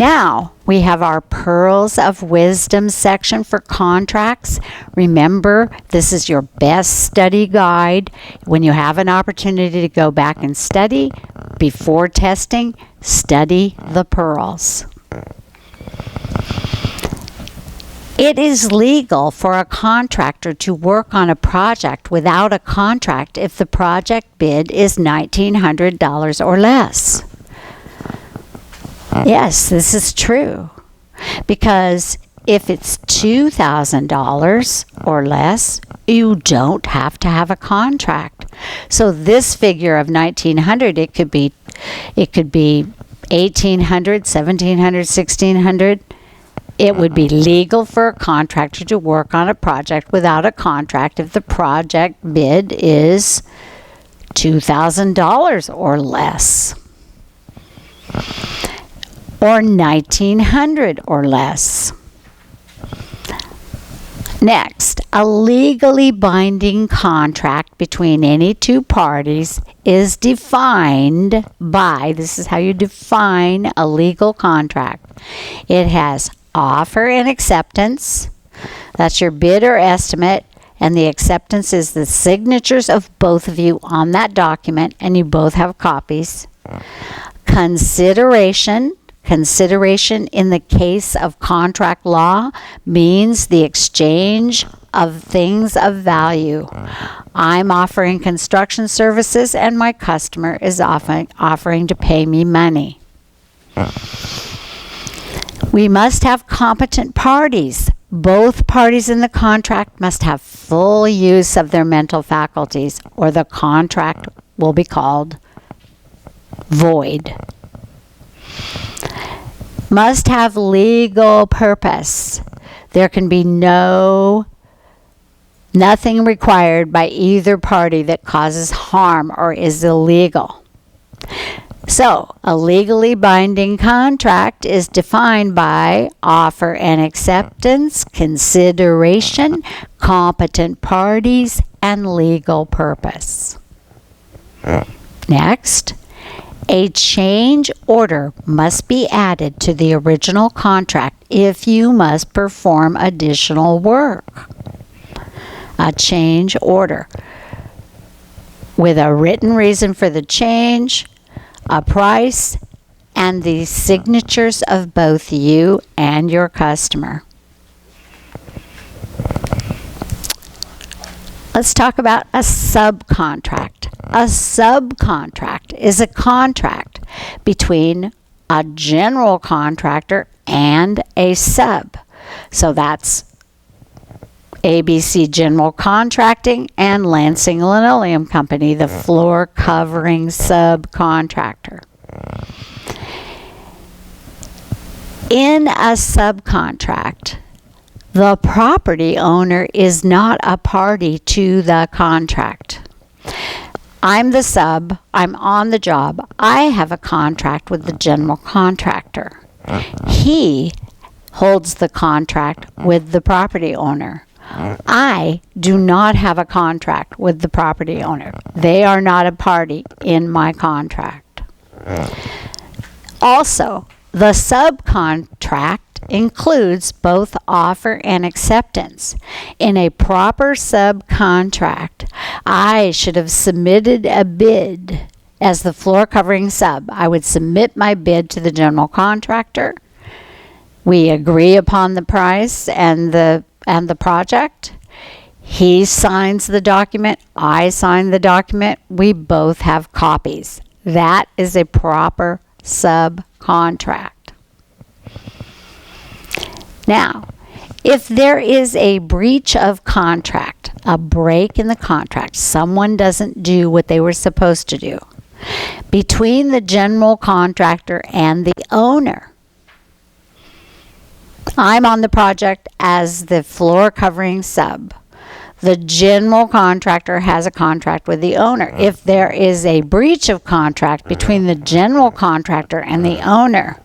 Now, we have our Pearls of Wisdom section for contracts. Remember, this is your best study guide. When you have an opportunity to go back and study before testing, study the pearls. It is legal for a contractor to work on a project without a contract if the project bid is $1,900 or less. Yes, this is true. Because if it's $2,000 or less, you don't have to have a contract. So this figure of $1,900, it could be $1,800, $1,700, $1,600. It would be legal for a contractor to work on a project without a contract if the project bid is $2,000 or less, or $1,900 or less. Next, a legally binding contract between any two parties is defined by, this is how you define a legal contract. It has offer and acceptance. That's your bid or estimate, and the acceptance is the signatures of both of you on that document, and you both have copies. Consideration. Consideration in the case of contract law means the exchange of things of value. I'm offering construction services and my customer is offering to pay me money. We must have competent parties. Both parties in the contract must have full use of their mental faculties, or the contract will be called void. Must have legal purpose. There can be nothing required by either party that causes harm or is illegal. So, a legally binding contract is defined by offer and acceptance, consideration, competent parties, and legal purpose. Next, a change order must be added to the original contract if you must perform additional work. A change order with a written reason for the change, a price, and the signatures of both you and your customer. Let's talk about a subcontract. A subcontract is a contract between a general contractor and a sub. So that's ABC General Contracting and Lansing Linoleum Company, the floor covering subcontractor. In a subcontract, the property owner is not a party to the contract. I'm the sub, I'm on the job, I have a contract with the general contractor. He holds the contract with the property owner. I do not have a contract with the property owner. They are not a party in my contract. Also, the subcontract includes both offer and acceptance. In a proper subcontract, I should have submitted a bid as the floor covering sub. I would submit my bid to the general contractor. We agree upon the price and the project. He signs the document, I sign the document, we both have copies. That is a proper subcontract. Now, if there is a breach of contract, a break in the contract, someone doesn't do what they were supposed to do, between the general contractor and the owner, I'm on the project as the floor covering sub. The general contractor has a contract with the owner. If there is a breach of contract between the general contractor and the owner,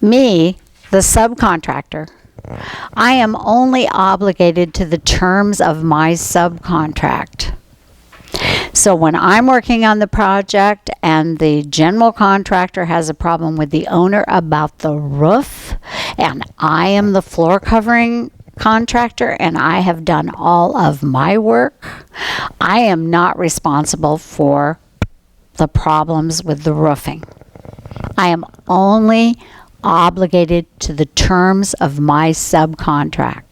me, the subcontractor, I am only obligated to the terms of my subcontract. So when I'm working on the project and the general contractor has a problem with the owner about the roof, and I am the floor covering contractor and I have done all of my work, I am not responsible for the problems with the roofing. I am only obligated to the terms of my subcontract.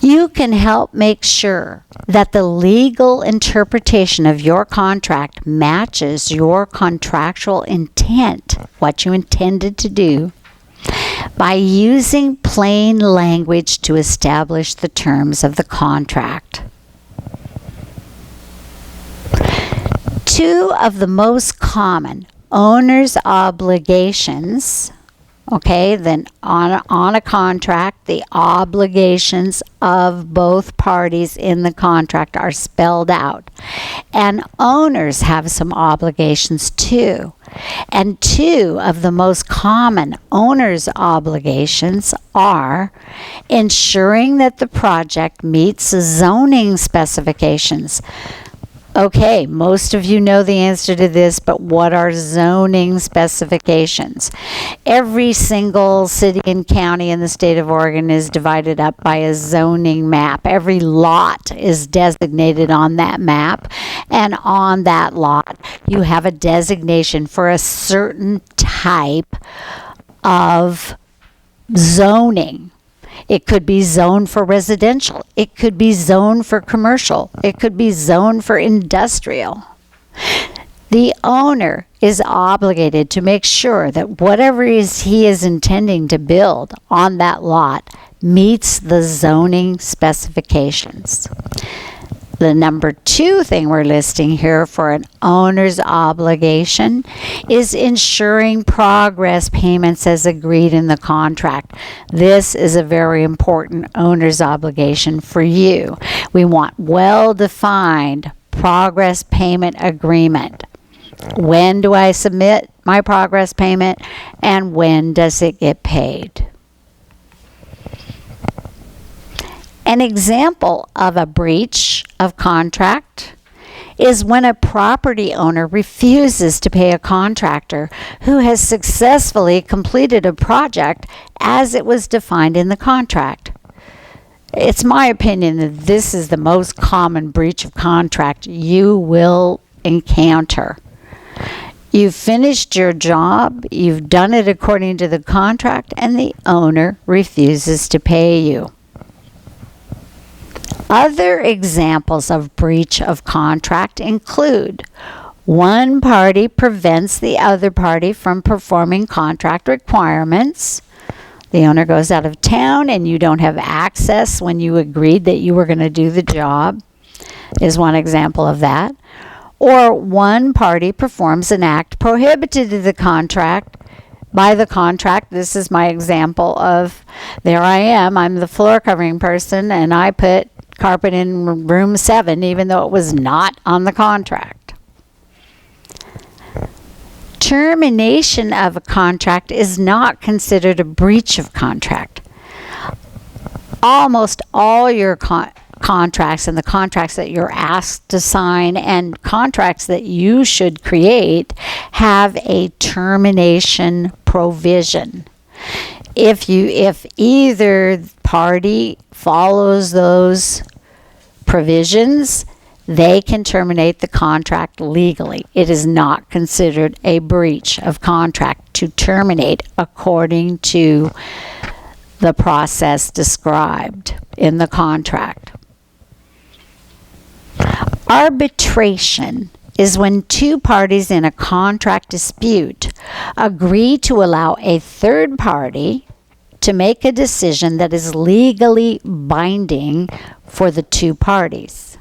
You can help make sure that the legal interpretation of your contract matches your contractual intent, what you intended to do, by using plain language to establish the terms of the contract. Two of the most common owner's obligations, then on a contract, the obligations of both parties in the contract are spelled out. And owners have some obligations too. And two of the most common owner's obligations are ensuring that the project meets zoning specifications. Okay, most of you know the answer to this, but what are zoning specifications? Every single city and county in the state of Oregon is divided up by a zoning map. Every lot is designated on that map, and on that lot you have a designation for a certain type of zoning. It could be zoned for residential. It could be zoned for commercial. It could be zoned for industrial. The owner is obligated to make sure that whatever he is intending to build on that lot meets the zoning specifications. The number 2 thing we're listing here for an owner's obligation is ensuring progress payments as agreed in the contract. This is a very important owner's obligation for you. We want well-defined progress payment agreement. When do I submit my progress payment, and when does it get paid? An example of a breach of contract is when a property owner refuses to pay a contractor who has successfully completed a project as it was defined in the contract. It's my opinion that this is the most common breach of contract you will encounter. You've finished your job, you've done it according to the contract, and the owner refuses to pay you. Other examples of breach of contract include one party prevents the other party from performing contract requirements. The owner goes out of town and you don't have access when you agreed that you were going to do the job, is one example of that. Or one party performs an act prohibited to the contract by the contract. This is my example of, there I am, I'm the floor covering person, and I put carpet in room 7 even though it was not on the contract. Termination of a contract is not considered a breach of contract. Almost all your contracts and the contracts that you're asked to sign and contracts that you should create have a termination provision. If either party follows those provisions, they can terminate the contract legally. It is not considered a breach of contract to terminate according to the process described in the contract. Arbitration is when two parties in a contract dispute agree to allow a third party to make a decision that is legally binding for the two parties.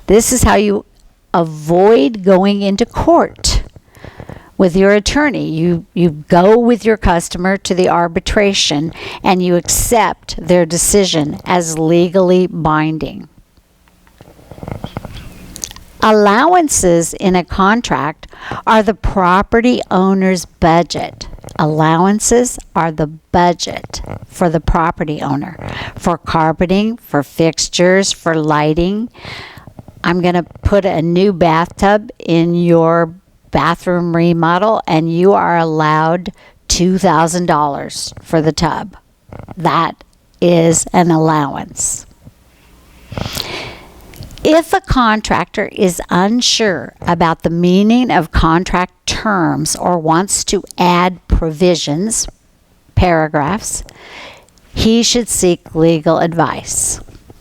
This is how you avoid going into court with your attorney. You go with your customer to the arbitration and you accept their decision as legally binding. Allowances in a contract are the property owner's budget. Allowances are the budget for the property owner, for carpeting, for fixtures, for lighting, I'm going to put a new bathtub in your bathroom remodel, and you are allowed $2,000 for the tub. That is an allowance. If a contractor is unsure about the meaning of contract terms or wants to add provisions, paragraphs, he should seek legal advice.